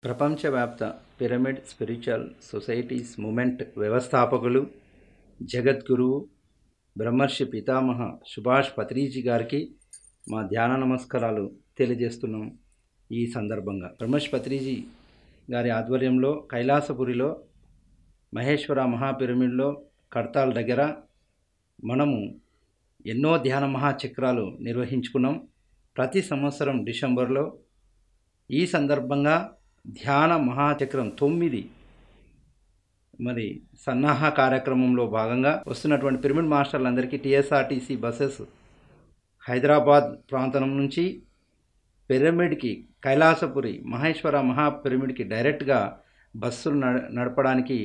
ప్రపంచవ్యాప్త pyramid spiritual societies moment వ్యవస్థాపకులు, జగద్గురువు, బ్రహ్మర్షి పితామహ సుభాష్ పత్రిజీ గారికి మా ధ్యాన నమస్కారాలు తెలియజేస్తున్నాం. ఈ సందర్భంగా బ్రహ్మర్షి పత్రిజీ గారి ఆధ్వర్యంలో కైలాసపురిలో మహేశ్వర మహాపిరమిడ్లో కడతాల్ దగ్గర మనము ఎన్నో ధ్యాన మహాచక్రాలు నిర్వహించుకున్నాం. ప్రతి సంవత్సరం డిసెంబర్లో ఈ సందర్భంగా ధ్యాన మహాచక్రం 9 మరి సన్నాహ కార్యక్రమంలో భాగంగా వస్తున్నటువంటి పిరమిడ్ మాస్టర్లందరికీ టీఎస్ఆర్టీసీ బస్సెస్ హైదరాబాద్ ప్రాంతం నుంచి పిరమిడ్కి కైలాసపురి మహేశ్వర మహాపిరమిడ్కి డైరెక్ట్గా బస్సులు నడపడానికి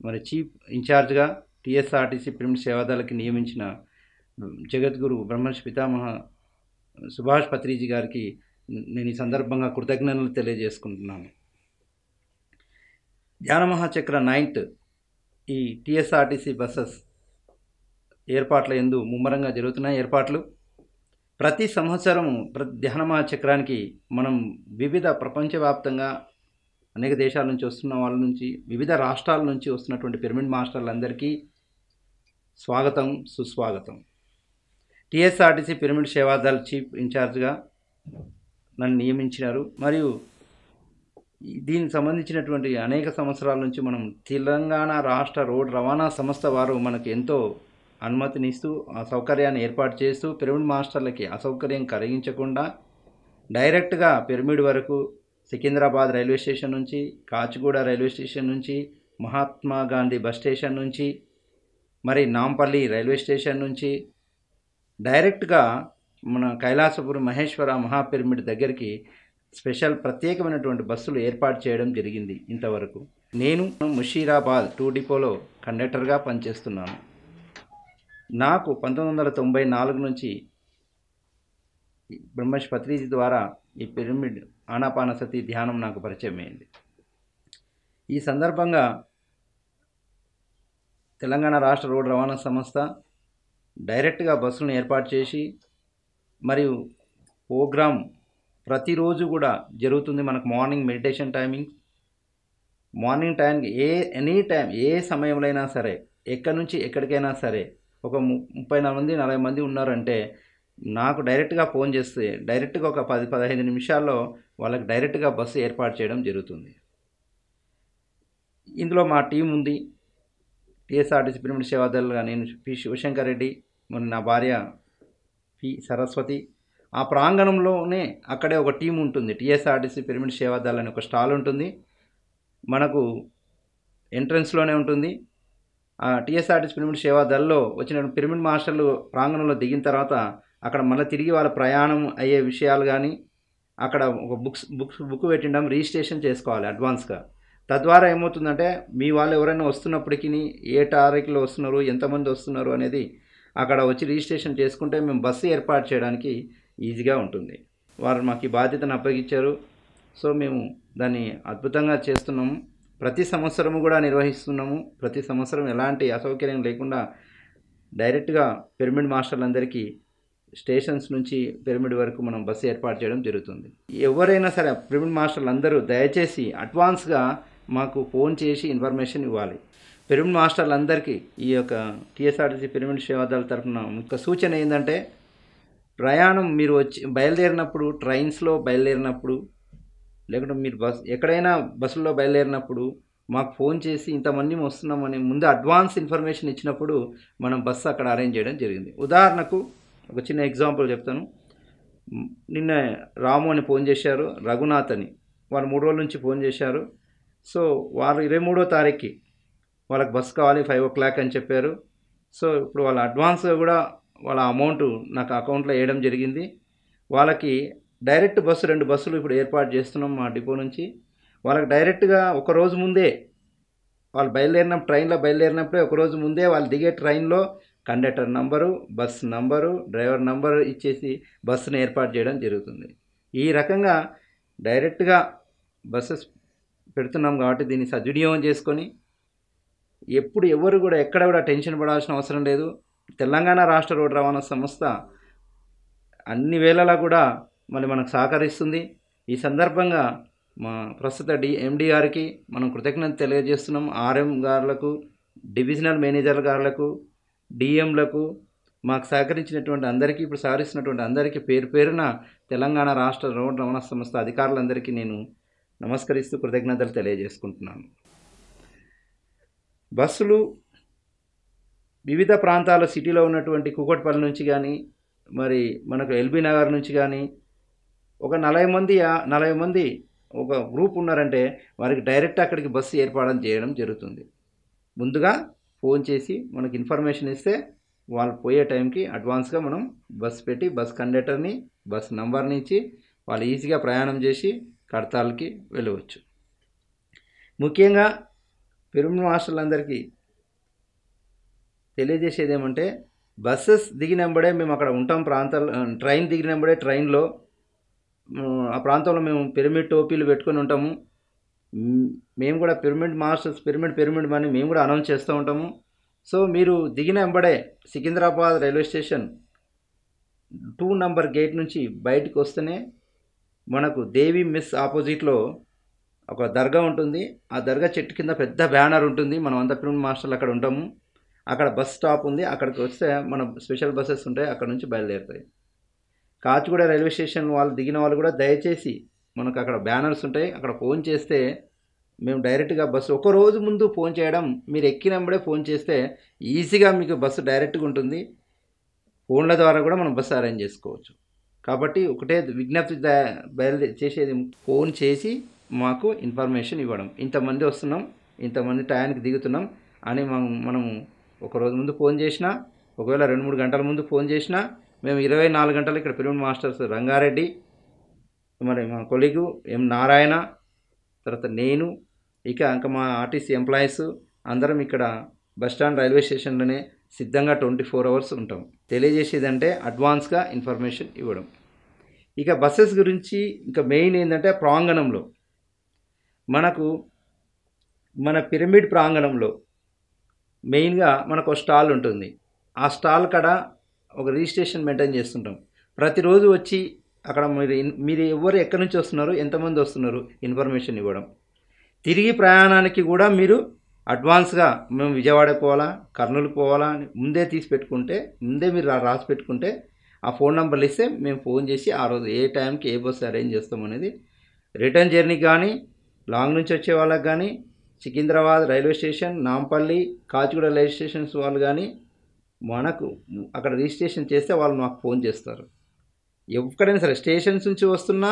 మరి చీఫ్ ఇన్ఛార్జ్గా టీఎస్ఆర్టీసీ పిరమిడ్ సేవాదాలకి నియమించిన జగద్గురు బ్రహ్మర్షి పితామహ సుభాష్ పత్రిజీ గారికి నేను ఈ సందర్భంగా కృతజ్ఞతలు తెలియజేసుకుంటున్నాను. ధ్యాన మహాచక్ర 9th ఈ టీఎస్ఆర్టీసీ బస్సెస్ ఏర్పాట్ల యందు ముమ్మరంగా జరుగుతున్న ఏర్పాట్లు. ప్రతి సంవత్సరం ధ్యాన మహాచక్రానికి మనం వివిధ ప్రపంచవ్యాప్తంగా అనేక దేశాల నుంచి వస్తున్న వాళ్ళ నుంచి, వివిధ రాష్ట్రాల నుంచి వస్తున్నటువంటి పిరమిడ్ మాస్టర్లందరికీ స్వాగతం, సుస్వాగతం. టీఎస్ఆర్టీసీ పిరమిడ్ సేవాదల్ చీఫ్ ఇన్ఛార్జ్గా నన్ను నియమించినారు. మరియు దీనికి సంబంధించినటువంటి అనేక సంవత్సరాల నుంచి మనం తెలంగాణ రాష్ట్ర రోడ్ రవాణా సంస్థ వారు మనకు ఎంతో అనుమతినిస్తూ ఆ సౌకర్యాన్ని ఏర్పాటు చేస్తూ పిరమిడ్ మాస్టర్లకి అసౌకర్యం కలిగించకుండా డైరెక్ట్గా పిరమిడ్ వరకు సికింద్రాబాద్ రైల్వే స్టేషన్ నుంచి, కాచిగూడ రైల్వే స్టేషన్ నుంచి, మహాత్మా గాంధీ బస్ స్టేషన్ నుంచి, మరి నాంపల్లి రైల్వే స్టేషన్ నుంచి డైరెక్ట్గా మన కైలాసపురి మహేశ్వర మహాపిరమిడ్ దగ్గరికి స్పెషల్ ప్రత్యేకమైనటువంటి బస్సులు ఏర్పాటు చేయడం జరిగింది. ఇంతవరకు నేను ముషీరాబాద్ 2 డిపోలో కండక్టర్గా పనిచేస్తున్నాను. నాకు 1994 నుంచి బ్రహ్మర్షి పత్రిజీ ద్వారా ఈ పిరమిడ్ ఆనాపానసతి ధ్యానం నాకు పరిచయం అయింది. ఈ సందర్భంగా తెలంగాణ రాష్ట్ర రోడ్డు రవాణా సంస్థ డైరెక్ట్గా బస్సులను ఏర్పాటు చేసి మరియు ప్రోగ్రామ్ ప్రతిరోజు కూడా జరుగుతుంది. మనకు మార్నింగ్ మెడిటేషన్ టైమింగ్, మార్నింగ్ టైంకి ఎనీ టైం ఏ సమయంలో అయినా సరే, ఎక్కడి నుంచి ఎక్కడికైనా సరే, ఒక 30 మంది 40 మంది ఉన్నారంటే నాకు డైరెక్ట్గా ఫోన్ చేస్తే డైరెక్ట్గా ఒక 10-15 నిమిషాల్లో వాళ్ళకి డైరెక్ట్గా బస్సు ఏర్పాటు చేయడం జరుగుతుంది. ఇందులో మా టీం ఉంది. టీఎస్ఆర్టీసీ పిరమిడ్ సేవాదల్గా నేను పి శివశంకర్ రెడ్డి, మరి నా భార్య పి సరస్వతి. ఆ ప్రాంగణంలోనే అక్కడే ఒక టీం ఉంటుంది. టీఎస్ఆర్టీసీ పిరమిడ్ సేవాదల్ అనే ఒక స్టాల్ ఉంటుంది, మనకు ఎంట్రన్స్లోనే ఉంటుంది. ఆ టీఎస్ఆర్టీసీ పిరమిడ్ సేవాదల్లో వచ్చిన పిరమిడ్ మాస్టర్లు ప్రాంగణంలో దిగిన తర్వాత అక్కడ మళ్ళీ తిరిగి వాళ్ళ ప్రయాణం అయ్యే విషయాలు కానీ అక్కడ ఒక బుక్ పెట్టిండం రిజిస్ట్రేషన్ చేసుకోవాలి అడ్వాన్స్గా. తద్వారా ఏమవుతుందంటే మీ వాళ్ళు ఎవరైనా వస్తున్నప్పటికీ ఏ తారీఖులో వస్తున్నారు, ఎంతమంది వస్తున్నారు అనేది అక్కడ వచ్చి రిజిస్ట్రేషన్ చేసుకుంటే మేము బస్సు ఏర్పాటు చేయడానికి ఈజీగా ఉంటుంది. వారు మాకు ఈ బాధ్యతను అప్పగించారు. సో మేము దాన్ని అద్భుతంగా చేస్తున్నాము. ప్రతి సంవత్సరము కూడా నిర్వహిస్తున్నాము. ప్రతి సంవత్సరం ఎలాంటి అసౌకర్యం లేకుండా డైరెక్ట్గా పిరమిడ్ మాస్టర్లందరికీ స్టేషన్స్ నుంచి పిరమిడ్ వరకు మనం బస్సు ఏర్పాటు చేయడం జరుగుతుంది. ఎవరైనా సరే పిరమిడ్ మాస్టర్లు అందరూ దయచేసి అడ్వాన్స్గా మాకు ఫోన్ చేసి ఇన్ఫర్మేషన్ ఇవ్వాలి. పిరమిడ్ మాస్టర్లందరికీ ఈ యొక్క టీఎస్ఆర్టీసీ పిరమిడ్ సేవాదళ తరఫున ముఖ్య సూచన ఏంటంటే, ప్రయాణం మీరు బయలుదేరినప్పుడు, ట్రైన్స్లో బయలుదేరినప్పుడు, లేకుంటే మీరు ఎక్కడైనా బస్సులో బయలుదేరినప్పుడు మాకు ఫోన్ చేసి ఇంతమంది వస్తున్నామని ముందు అడ్వాన్స్ ఇన్ఫర్మేషన్ ఇచ్చినప్పుడు మనం బస్సు అక్కడ అరేంజ్ చేయడం జరిగింది. ఉదాహరణకు ఒక చిన్న ఎగ్జాంపుల్ చెప్తాను. నిన్న రాము అని ఫోన్ చేశారు, రఘునాథ్ అని, వాళ్ళు 3 రోజుల నుంచి ఫోన్ చేశారు. సో వారు 23వ తారీఖుకి వాళ్ళకి బస్సు కావాలి 5 o'clock అని చెప్పారు. సో ఇప్పుడు వాళ్ళ అడ్వాన్స్గా కూడా వాళ్ళ అమౌంట్ నాకు అకౌంట్లో వేయడం జరిగింది. వాళ్ళకి డైరెక్ట్ బస్సు 2 బస్సులు ఇప్పుడు ఏర్పాటు చేస్తున్నాం మా డిపో నుంచి. వాళ్ళకి డైరెక్ట్గా ఒకరోజు ముందే వాళ్ళు ట్రైన్లో బయలుదేరినప్పుడే ఒకరోజు ముందే వాళ్ళు దిగే ట్రైన్లో conductor number, bus number, driver number ఇచ్చేసి బస్సును ఏర్పాటు చేయడం జరుగుతుంది. ఈ రకంగా డైరెక్ట్గా బస్సెస్ పెడుతున్నాం కాబట్టి దీన్ని సద్వినియోగం చేసుకొని ఎవరు కూడా ఎక్కడ కూడా టెన్షన్ పడాల్సిన అవసరం లేదు. తెలంగాణ రాష్ట్ర రోడ్డు రవాణా సంస్థ అన్ని వేళలా కూడా మనకు సహకరిస్తుంది. ఈ సందర్భంగా మా ప్రస్తుత ఎండి గారికి మనం కృతజ్ఞత తెలియజేస్తున్నాం. ఆర్ఎం గారులకు, డివిజనల్ మేనేజర్ గారులకు, డిఎంలకు, మాకు సహకరించినటువంటి అందరికీ, ఇప్పుడు సహకరిస్తున్నటువంటి అందరికీ పేరు పేరున తెలంగాణ రాష్ట్ర రోడ్డు రవాణా సంస్థ అధికారులందరికీ నేను నమస్కరిస్తూ కృతజ్ఞతలు తెలియజేసుకుంటున్నాను. బస్సులు వివిధ ప్రాంతాల సిటీలో ఉన్నటువంటి కూకట్పల్లి నుంచి కానీ, మరి మనకు ఎల్బీ నగర్ నుంచి కానీ ఒక 40 మంది ఒక గ్రూప్ ఉన్నారంటే వారికి డైరెక్ట్ అక్కడికి బస్సు ఏర్పాటు చేయడం జరుగుతుంది. ముందుగా ఫోన్ చేసి మనకి ఇన్ఫర్మేషన్ ఇస్తే వాళ్ళు పోయే టైంకి అడ్వాన్స్గా మనం బస్సు పెట్టి బస్ కండక్టర్ని, బస్ నంబర్ని ఇచ్చి వాళ్ళు ఈజీగా ప్రయాణం చేసి కడతాల్కి వెళ్ళవచ్చు. ముఖ్యంగా పిరమిడ్ మాస్టర్లందరికీ తెలియజేసేది ఏమంటే, బస్సెస్ దిగినంబడే మేము అక్కడ ఉంటాం. ట్రైన్ దిగినంబడే ట్రైన్లో ఆ ప్రాంతంలో మేము పిరమిడ్ టోపీలు పెట్టుకొని ఉంటాము. మేము కూడా పిరమిడ్ మాస్టర్స్, పిరమిడ్ అని మేము కూడా అనౌన్స్ చేస్తూ ఉంటాము. సో మీరు దిగిన వెంబడే Secunderabad railway station 2 number gate నుంచి బయటకు వస్తేనే మనకు దేవి మెస్ ఆపోజిట్లో ఒక దర్గా ఉంటుంది. ఆ దర్గా చెట్టు కింద పెద్ద బ్యానర్ ఉంటుంది. మనం అంతా పిరమిడ్ మాస్టర్లు అక్కడ ఉంటాము. అక్కడ బస్ స్టాప్ ఉంది. అక్కడికి వస్తే మన స్పెషల్ బస్సెస్ ఉంటాయి, అక్కడ నుంచి బయలుదేరుతాయి. కాచిగూడ రైల్వే స్టేషన్ వాళ్ళు దిగిన వాళ్ళు కూడా దయచేసి మనకు అక్కడ బ్యానర్స్ ఉంటాయి, అక్కడ ఫోన్ చేస్తే మేము డైరెక్ట్గా బస్సు ఒక రోజు ముందు ఫోన్ చేయడం, మీరు ఎక్కినప్పుడే ఫోన్ చేస్తే ఈజీగా మీకు బస్సు డైరెక్ట్గా ఉంటుంది. ఫోన్ల ద్వారా కూడా మనం బస్సు అరేంజ్ చేసుకోవచ్చు. కాబట్టి ఒకటే విజ్ఞప్తి చేసేది, ఫోన్ చేసి మాకు ఇన్ఫర్మేషన్ ఇవ్వడం, ఇంతమంది వస్తున్నాం, ఇంతమంది టయానికి దిగుతున్నాం అని మనము ఒకరోజు ముందు ఫోన్ చేసినా, ఒకవేళ 2-3 గంటల ముందు ఫోన్ చేసినా మేము 24 గంటలు ఇక్కడ పిరమిడ్ మాస్టర్స్ రంగారెడ్డి, మరి మా కొలీగు ఎం నారాయణ, తర్వాత నేను, ఇంకా మా ఆర్టీసీ ఎంప్లాయీస్ అందరం ఇక్కడ బస్టాండ్ రైల్వే స్టేషన్లోనే సిద్ధంగా 24 అవర్స్ ఉంటాం. తెలియజేసేదంటే అడ్వాన్స్గా ఇన్ఫర్మేషన్ ఇవ్వడం. ఇక బస్సెస్ గురించి ఇంకా మెయిన్ ఏంటంటే, ప్రాంగణంలో మనకు మన పిరమిడ్ ప్రాంగణంలో మెయిన్గా మనకు ఒక స్టాల్ ఉంటుంది. ఆ స్టాల్ కాడ ఒక రిజిస్ట్రేషన్ మెయింటైన్ చేస్తుంటాం. ప్రతిరోజు వచ్చి అక్కడ మీరు ఎవరు ఎక్కడి నుంచి వస్తున్నారు, ఎంతమంది వస్తున్నారు ఇన్ఫర్మేషన్ ఇవ్వడం. తిరిగి ప్రయాణానికి కూడా మీరు అడ్వాన్స్గా మేము విజయవాడ పోవాలా, కర్నూలు పోవాలా అని ముందే తీసి పెట్టుకుంటే, ముందే మీరు రాసి పెట్టుకుంటే ఆ ఫోన్ నెంబర్లు ఇస్తే మేము ఫోన్ చేసి ఆ రోజు ఏ టైంకి ఏ బస్సు అరేంజ్ చేస్తాం అనేది. రిటర్న్ జర్నీకి కానీ, లాంగ్ నుంచి వచ్చే వాళ్ళకి కానీ, Secunderabad railway station, Nampally, Kacheguda railway stations వాళ్ళు కానీ మనకు అక్కడ రిజిస్ట్రేషన్ చేస్తే వాళ్ళు మాకు ఫోన్ చేస్తారు. ఎక్కడైనా సరే స్టేషన్స్ నుంచి వస్తున్నా,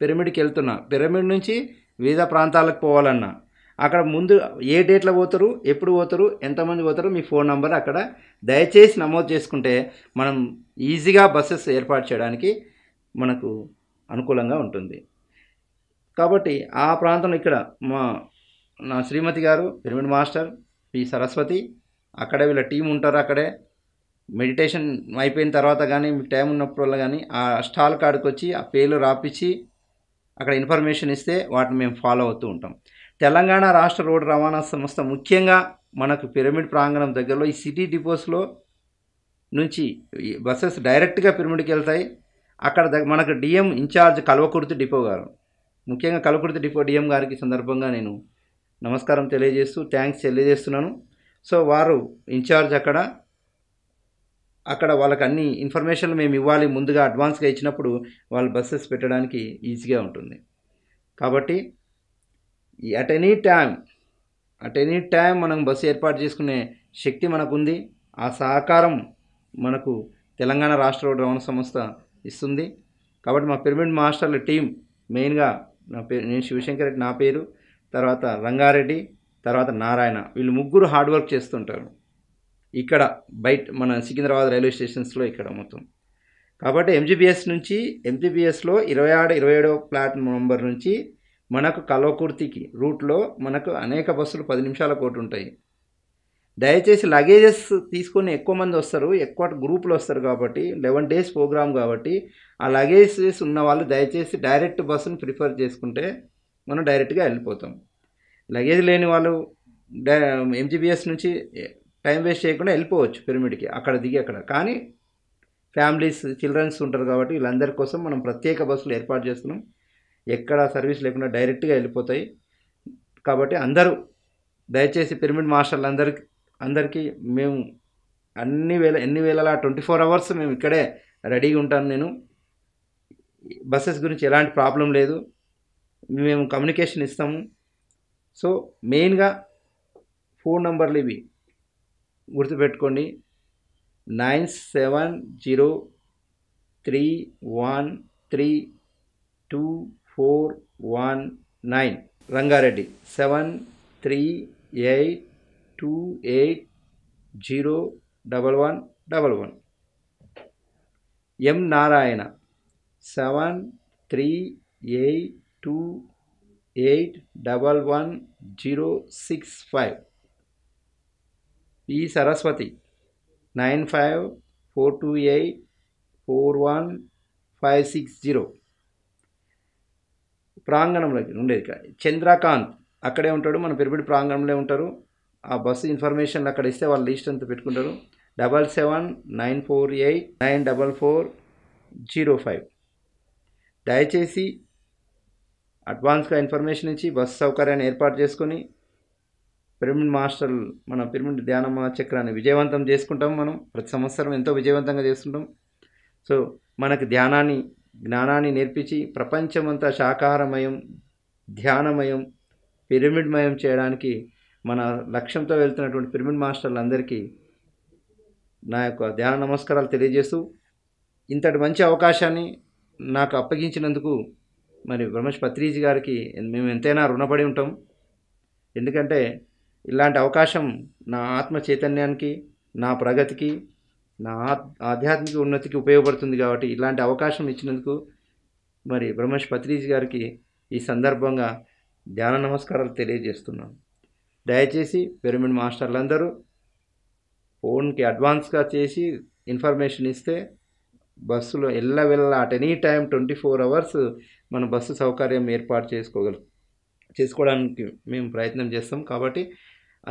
పిరమిడ్కి వెళ్తున్నా, పిరమిడ్ నుంచి వివిధ ప్రాంతాలకు పోవాలన్నా అక్కడ ముందు ఏ డేట్లో పోతారు, ఎప్పుడు పోతారు, ఎంతమంది పోతారు, మీ ఫోన్ నెంబర్ అక్కడ దయచేసి నమోదు చేసుకుంటే మనం ఈజీగా బస్సెస్ ఏర్పాటు చేయడానికి మనకు అనుకూలంగా ఉంటుంది. కాబట్టి ఆ ప్రాంతంలో ఇక్కడ నా శ్రీమతి గారు పిరమిడ్ మాస్టర్ పి సరస్వతి, అక్కడే వీళ్ళ టీం ఉంటారు. అక్కడే మెడిటేషన్ అయిపోయిన తర్వాత కానీ మీకు టైం ఉన్నప్పుడు కానీ ఆ స్టాల్ కాడికి వచ్చి ఆ పేర్లు రాపించి అక్కడ ఇన్ఫర్మేషన్ ఇస్తే వాటిని మేము ఫాలో అవుతూ ఉంటాం. తెలంగాణ రాష్ట్ర రోడ్డు రవాణా సంస్థ ముఖ్యంగా మనకు పిరమిడ్ ప్రాంగణం దగ్గరలో ఈ సిటీ డిపోస్లో నుంచి బస్సెస్ డైరెక్ట్గా పిరమిడ్కి వెళ్తాయి. అక్కడ మనకు డిఎం ఇన్ఛార్జ్ కల్వకుర్తి డిపో గారు, ముఖ్యంగా కల్వకుర్తి డిపో డిఎం గారికి సందర్భంగా నేను నమస్కారం తెలియజేస్తూ థ్యాంక్స్ తెలియజేస్తున్నాను. సో వారు ఇన్ఛార్జ్ అక్కడ వాళ్ళకి అన్ని ఇన్ఫర్మేషన్లు మేము ఇవ్వాలి, ముందుగా అడ్వాన్స్గా ఇచ్చినప్పుడు వాళ్ళు బస్సెస్ పెట్టడానికి ఈజీగా ఉంటుంది. కాబట్టి అట్ ఎనీ టైం మనం బస్సు ఏర్పాటు చేసుకునే శక్తి మనకు ఉంది. ఆ సహకారం మనకు తెలంగాణ రాష్ట్ర రోడ్డు రవాణా సంస్థ ఇస్తుంది. కాబట్టి మా పిరమిడ్ మాస్టర్ల టీం మెయిన్గా నేను శివశంకర్ రెడ్డి, నా పేరు, తర్వాత రంగారెడ్డి, తర్వాత నారాయణ, వీళ్ళు ముగ్గురు హార్డ్ వర్క్ చేస్తుంటారు ఇక్కడ బయట మన సికింద్రాబాద్ రైల్వే స్టేషన్స్లో ఇక్కడ మొత్తం. కాబట్టి ఎంజీబీఎస్లో 26-27 ప్లాట్ఫామ్ నెంబర్ నుంచి మనకు కల్వకుర్తికి రూట్లో మనకు అనేక బస్సులు 10 నిమిషాల కోటి ఉంటాయి. దయచేసి లగేజెస్ తీసుకొని ఎక్కువ మంది వస్తారు, ఎక్కువ గ్రూపులు వస్తారు. కాబట్టి 11 days ప్రోగ్రామ్ కాబట్టి ఆ లగేజెస్ ఉన్న వాళ్ళు దయచేసి డైరెక్ట్ బస్సును ప్రిఫర్ చేసుకుంటే మనం డైరెక్ట్గా వెళ్ళిపోతాం. లగేజ్ లేని వాళ్ళు ఎంజీబీఎస్ నుంచి టైం వేస్ట్ చేయకుండా వెళ్ళిపోవచ్చు పిరమిడ్కి, అక్కడ దిగి అక్కడ. కానీ ఫ్యామిలీస్, చిల్డ్రన్స్ ఉంటారు కాబట్టి వీళ్ళందరి కోసం మనం ప్రత్యేక బస్సులు ఏర్పాటు చేస్తున్నాం. ఎక్కడ సర్వీస్ లేకుండా డైరెక్ట్గా వెళ్ళిపోతాయి. కాబట్టి అందరూ దయచేసి పిరమిడ్ మాస్టర్లు అందరికీ మేము ఎన్ని వేళలా 24 అవర్స్ మేము ఇక్కడే రెడీగా ఉంటాను. నేను బస్సెస్ గురించి ఎలాంటి ప్రాబ్లం లేదు, మేము కమ్యూనికేషన్ ఇస్తాము. సో మెయిన్గా ఫోన్ నంబర్లు ఇవి గుర్తుపెట్టుకోండి. 9703132419 రంగారెడ్డి 7382801111. ఎం నారాయణ 7382811065. ఈ సరస్వతి 9542841560. ప్రాంగణంలోకి ఉండేది చంద్రకాంత్ అక్కడే ఉంటాడు, మన పిరమిడ్ ప్రాంగణంలో ఉంటారు. ఆ బస్సు ఇన్ఫర్మేషన్ అక్కడ ఇస్తే వాళ్ళ లిస్ట్ అంతా పెట్టుకుంటారు. 7794894405. దయచేసి అడ్వాన్స్గా ఇన్ఫర్మేషన్ ఇచ్చి బస్సు సౌకర్యాన్ని ఏర్పాటు చేసుకొని పిరమిడ్ మాస్టర్ మన పిరమిడ్ ధ్యాన మహాచక్రాన్ని విజయవంతం చేసుకుంటాం. మనం ప్రతి సంవత్సరం ఎంతో విజయవంతంగా చేస్తుంటాం. సో మనకు జ్ఞానాన్ని నేర్పించి ప్రపంచమంతా శాకాహారమయం, ధ్యానమయం, పిరమిడ్మయం చేయడానికి మన లక్ష్యంతో వెళ్తున్నటువంటి పిరమిడ్ మాస్టర్లందరికీ నా యొక్క ధ్యాన నమస్కారాలు తెలియజేస్తూ, ఇంతటి మంచి అవకాశాన్ని నాకు అప్పగించినందుకు మరి బ్రహ్మశ్రీ పత్రిజీ గారికి మేము ఎంతైనా రుణపడి ఉంటాం. ఎందుకంటే ఇలాంటి అవకాశం నా ఆత్మ చైతన్యానికి, నా ప్రగతికి, నా ఆధ్యాత్మిక ఉన్నతికి ఉపయోగపడుతుంది. కాబట్టి ఇలాంటి అవకాశం ఇచ్చినందుకు మరి బ్రహ్మశ్రీ పత్రిజీ గారికి ఈ సందర్భంగా ధ్యాన నమస్కారాలు తెలియజేస్తున్నాను. దయచేసి పిరమిడ్ మాస్టర్లందరూ ఫోన్కి అడ్వాన్స్గా చేసి ఇన్ఫర్మేషన్ ఇస్తే బస్సులో ఎల్లవెల్లా అట్ ఎనీ టైం 24 అవర్స్ మన బస్సు సౌకర్యం ఏర్పాటు చేసుకోవడానికి మేము ప్రయత్నం చేస్తాం. కాబట్టి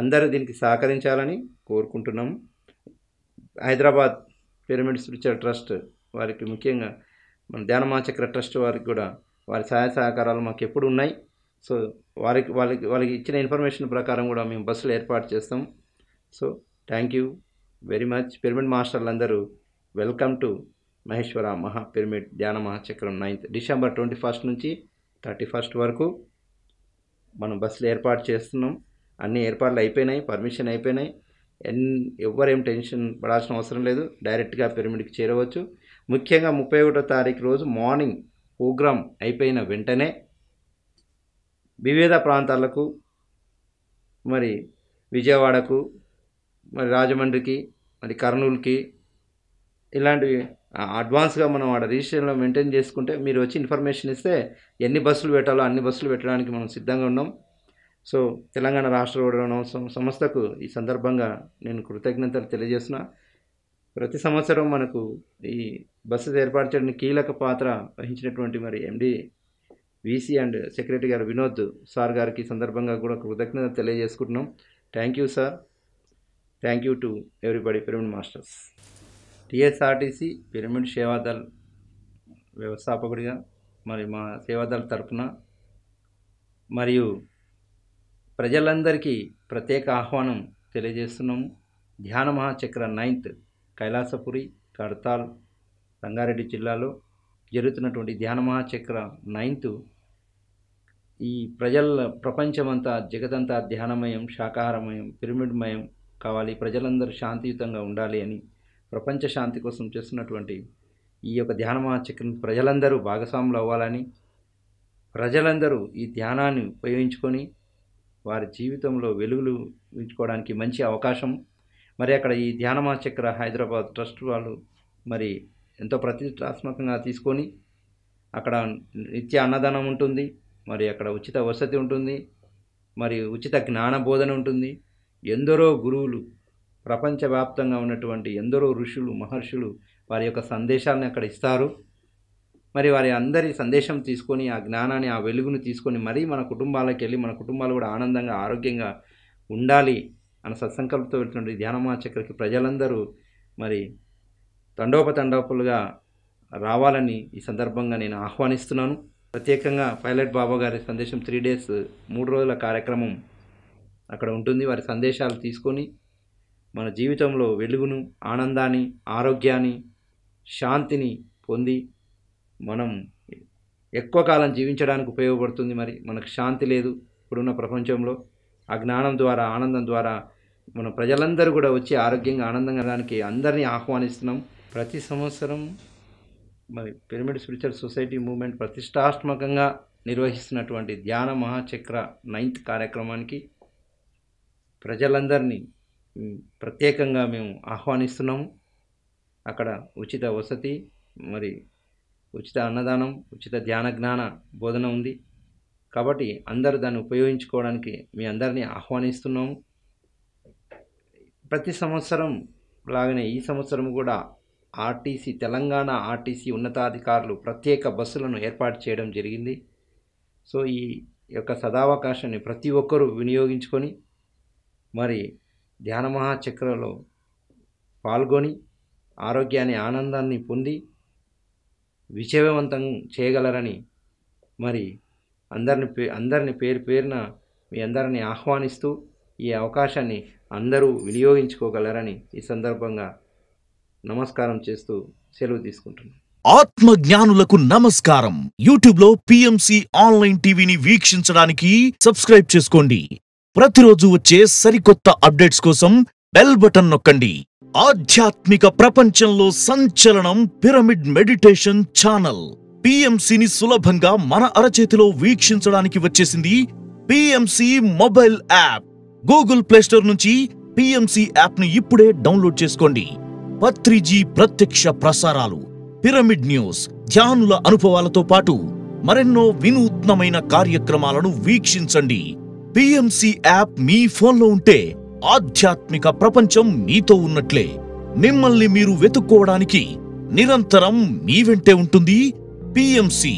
అందరూ దీనికి సహకరించాలని కోరుకుంటున్నాము. హైదరాబాద్ పిరమిడ్ స్పిరిచువల్ ట్రస్ట్ వారికి, ముఖ్యంగా మన ధ్యాన మహాచక్ర ట్రస్ట్ వారికి కూడా వారి సహాయ సహకారాలు మాకు ఎప్పుడు ఉన్నాయి. సో వాళ్ళకి ఇచ్చిన ఇన్ఫర్మేషన్ ప్రకారం కూడా మేము బస్సులు ఏర్పాటు చేస్తాం. So thank you very much. Pyramid మాస్టర్లందరూ welcome to Maheshwara Maha pyramid ధ్యాన మహాచక్రం 9th డిసెంబర్ 21 నుంచి 31 వరకు మనం బస్సులు ఏర్పాటు చేస్తున్నాం. అన్ని ఏర్పాట్లు అయిపోయినాయి, పర్మిషన్ అయిపోయినాయి. ఎవ్వరేం టెన్షన్ పడాల్సిన అవసరం లేదు, డైరెక్ట్గా పిరమిడ్కి చేరవచ్చు. ముఖ్యంగా 31వ తారీఖు రోజు మార్నింగ్ ప్రోగ్రాం అయిపోయిన వెంటనే వివిధ ప్రాంతాలకు, మరి విజయవాడకు, మరి రాజమండ్రికి, మరి కర్నూలుకి, ఇలాంటివి అడ్వాన్స్గా మనం ఆడ రిజిస్ట్రేషన్లో మెయింటైన్ చేసుకుంటే మీరు వచ్చి ఇన్ఫర్మేషన్ ఇస్తే ఎన్ని బస్సులు పెట్టాలో అన్ని బస్సులు పెట్టడానికి మనం సిద్ధంగా ఉన్నాం. సో తెలంగాణ రాష్ట్ర రోడ్డు సంస్థకు ఈ సందర్భంగా నేను కృతజ్ఞతలు తెలియజేస్తున్నా. ప్రతి సంవత్సరం మనకు ఈ బస్సు ఏర్పాటు చేయడానికి కీలక పాత్ర వహించినటువంటి మరి ఎండి వీసీ అండ్ సెక్రటరీ గారు వినోద్ సార్ గారికి సందర్భంగా కూడా కృతజ్ఞతలు తెలియజేసుకుంటున్నాం. Thank you sir. Thank you to everybody pyramid masters. TSRTC pyramid Seva Dal వ్యవస్థాపకుడిగా మరి మా సేవాదళ్ తరఫున మరియు ప్రజలందరికీ ప్రత్యేక ఆహ్వానం తెలియజేస్తున్నాము. ధ్యాన మహాచక్ర 9th కైలాసపురి, కడతాల్, రంగారెడ్డి జిల్లాలో జరుగుతున్నటువంటి ధ్యాన మహాచక్ర 9th ఈ ప్రపంచమంతా, జగతంతా ధ్యానమయం, శాకాహారమయం, పిరమిడ్మయం కావాలి, ప్రజలందరూ శాంతియుతంగా ఉండాలి అని ప్రపంచ శాంతి కోసం చేస్తున్నటువంటి ఈ యొక్క ధ్యాన మహాచక్రం ప్రజలందరూ భాగస్వాములు అవ్వాలని, ప్రజలందరూ ఈ ధ్యానాన్ని ఉపయోగించుకొని వారి జీవితంలో వెలుగులు ఉంచుకోవడానికి మంచి అవకాశం. మరి అక్కడ ఈ ధ్యాన మహాచక్ర హైదరాబాద్ ట్రస్ట్ వాళ్ళు మరి ఎంతో ప్రతిష్టాత్మకంగా తీసుకొని అక్కడ నిత్య అన్నదానం ఉంటుంది, మరి అక్కడ ఉచిత వసతి ఉంటుంది, మరి ఉచిత జ్ఞాన బోధన ఉంటుంది. ఎందరో గురువులు, ప్రపంచవ్యాప్తంగా ఉన్నటువంటి ఎందరో ఋషులు, మహర్షులు వారి యొక్క సందేశాలను అక్కడ ఇస్తారు. మరి వారి అందరి సందేశం తీసుకొని, ఆ జ్ఞానాన్ని, ఆ వెలుగును తీసుకొని మరీ మన కుటుంబాలకు వెళ్ళి మన కుటుంబాలు కూడా ఆనందంగా, ఆరోగ్యంగా ఉండాలి అన్న సత్సంకల్పంతో వెళ్తున్నటువంటి ధ్యాన మహాచక్రకి ప్రజలందరూ మరి తండోపతండోపులుగా రావాలని ఈ సందర్భంగా నేను ఆహ్వానిస్తున్నాను. ప్రత్యేకంగా పైలట్ బాబా గారి సందేశం 3 days 3 రోజుల కార్యక్రమం అక్కడ ఉంటుంది. వారి సందేశాలు తీసుకొని మన జీవితంలో వెలుగును, ఆనందాన్ని, ఆరోగ్యాన్ని, శాంతిని పొంది మనం ఎక్కువ కాలం జీవించడానికి ఉపయోగపడుతుంది. మరి మనకు శాంతి లేదు ఇప్పుడున్న ప్రపంచంలో. ఆ జ్ఞానం ద్వారా, ఆనందం ద్వారా మన ప్రజలందరూ కూడా వచ్చి ఆరోగ్యంగా, ఆనందంగా ఉండడానికి అందరినీ ఆహ్వానిస్తున్నాం. ప్రతి సంవత్సరం మరి పిరమిడ్ స్పిరిచువల్ సొసైటీ మూవ్మెంట్ ప్రతిష్టాత్మకంగా నిర్వహిస్తున్నటువంటి ధ్యాన మహాచక్ర 9th కార్యక్రమానికి ప్రజలందరినీ ప్రత్యేకంగా మేము ఆహ్వానిస్తున్నాము. అక్కడ ఉచిత వసతి, మరి ఉచిత అన్నదానం, ఉచిత ధ్యాన జ్ఞాన బోధన ఉంది. కాబట్టి అందరూ దాన్ని ఉపయోగించుకోవడానికి మీ అందరినీ ఆహ్వానిస్తున్నాము. ప్రతి సంవత్సరం లాగానే ఈ సంవత్సరం కూడా తెలంగాణ ఆర్టీసీ ఉన్నతాధికారులు ప్రత్యేక బస్సులను ఏర్పాటు చేయడం జరిగింది. సో ఈ యొక్క సదావకాశాన్ని ప్రతి ఒక్కరూ వినియోగించుకొని మరి ధ్యాన మహాచక్రలో పాల్గొని ఆరోగ్యాన్ని, ఆనందాన్ని పొంది విజయవంతం చేయగలరని మరి అందరిని పేరు పేరున మీ అందరిని ఆహ్వానిస్తూ ఈ అవకాశాన్ని అందరూ వినియోగించుకోగలరని ఈ సందర్భంగా నమస్కారం చేస్తూ సెలవు తీసుకుంటున్నాను. ఆత్మజ్ఞానులకు నమస్కారం. యూట్యూబ్ లో పిఎంసి ఆన్లైన్ టీవీని వీక్షించడానికి సబ్స్క్రైబ్ చేసుకోండి. ప్రతిరోజు వచ్చే సరికొత్త అప్డేట్స్ కోసం బెల్ బటన్ నొక్కండి. ఆధ్యాత్మిక ప్రపంచంలో సంచలనం పిరమిడ్ మెడిటేషన్ ఛానల్. పిఎంసిని సులభంగా మన అరచేతిలో వీక్షించడానికి వచ్చేసింది PMC mobile app. Google play store నుంచి పిఎంసి యాప్ ను ఇప్పుడే డౌన్లోడ్ చేసుకోండి. పత్రిజీ ప్రత్యక్ష ప్రసారాలు, పిరమిడ్ న్యూస్, ధ్యానుల అనుభవాలతో పాటు మరెన్నో వినూత్నమైన కార్యక్రమాలను వీక్షించండి. పిఎంసి యాప్ మీ ఫోన్లో ఉంటే ఆధ్యాత్మిక ప్రపంచం మీతో ఉన్నట్లే. మిమ్మల్ని మీరు వెతుక్కోవడానికి నిరంతరం మీ వెంటే ఉంటుంది పిఎంసి.